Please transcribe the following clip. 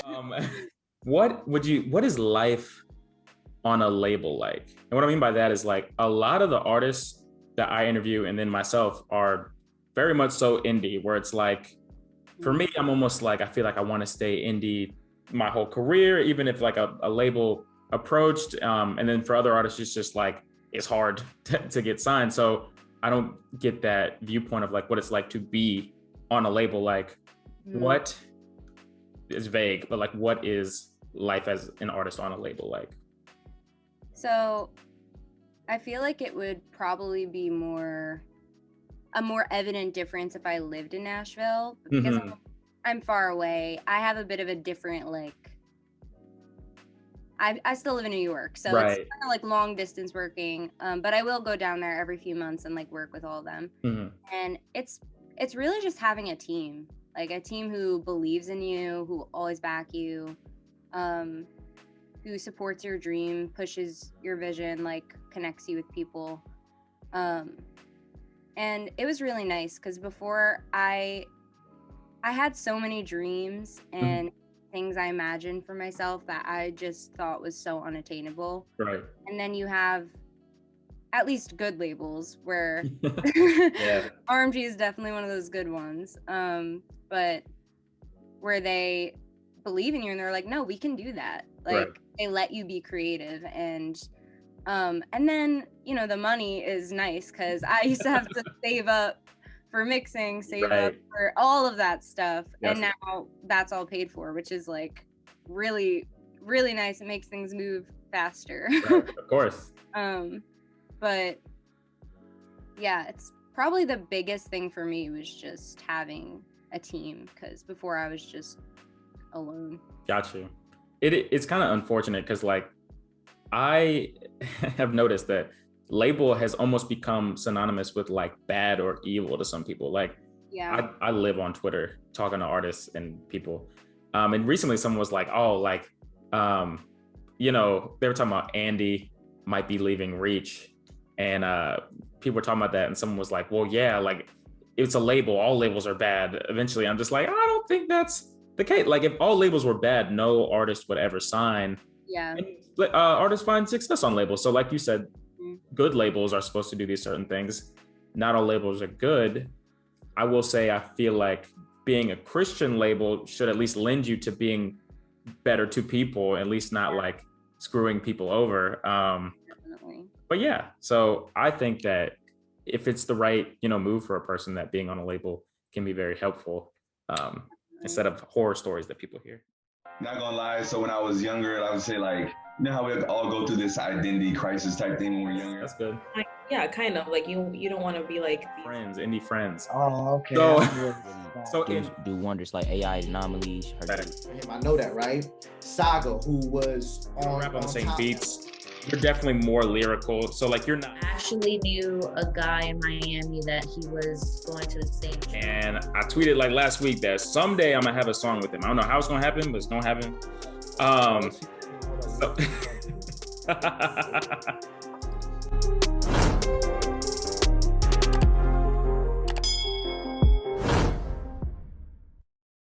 Um, what is life on a label like? And what I mean by that is like a lot of the artists that I interview and then myself are very much so indie, where it's like, for me, I'm almost like, I feel like I want to stay indie my whole career, even if like a label approached. And then for other artists, it's just like, it's hard to get signed. So I don't get that viewpoint of like what it's like to be on a label. Like what is vague, but like what is life as an artist on a label like? So I feel like it would probably be a more evident difference if I lived in Nashville, because I'm far away. I have a bit of a different, like, I still live in New York, so it's kind of like long distance working, but I will go down there every few months and like work with all of them. And it's really just having a team, like a team who believes in you, who always back you, who supports your dream, pushes your vision, like connects you with people. And it was really nice because before I had so many dreams and things I imagined for myself that I just thought was so unattainable. Right. And then you have at least good labels where RMG is definitely one of those good ones. But where they believe in you and they're like, no, we can do that. Like they let you be creative, and then, you know, the money is nice because I used to have to save up for mixing, save up for all of that stuff. And now that's all paid for, which is like really, really nice. It makes things move faster. Of course. But yeah, it's probably the biggest thing for me was just having a team, because before I was just alone. Got you. It's kind of unfortunate because like I have noticed that label has almost become synonymous with like bad or evil to some people. Like I live on Twitter talking to artists and people. And recently someone was like, oh, like, you know, they were talking about Andy might be leaving Reach. And people were talking about that. And someone was like, well, yeah, like it's a label. All labels are bad. Eventually I'm just like, I don't think that's the case. Like if all labels were bad, no artist would ever sign. Yeah. And, artists find success on labels. So like you said, good labels are supposed to do these certain things. Not all labels are good. I will say, I feel like being a Christian label should at least lend you to being better to people, at least not like screwing people over. Definitely. But yeah, so I think that if it's the right, you know, move for a person, that being on a label can be very helpful, instead of horror stories that people hear. Not gonna lie, so when I was younger, I would say like, you know how we all go through this identity crisis type thing when we're younger? That's good. Like, yeah, kind of. Like you don't want to be like friends, indie friends. Oh, okay. So do wonders like AI anomalies. I know that, right? Saga, who was on rap on the same beats. You're definitely more lyrical. So like you're not. I actually knew a guy in Miami that he was going to the same. And I tweeted like last week that someday I'm gonna have a song with him. I don't know how it's gonna happen, but it's gonna happen.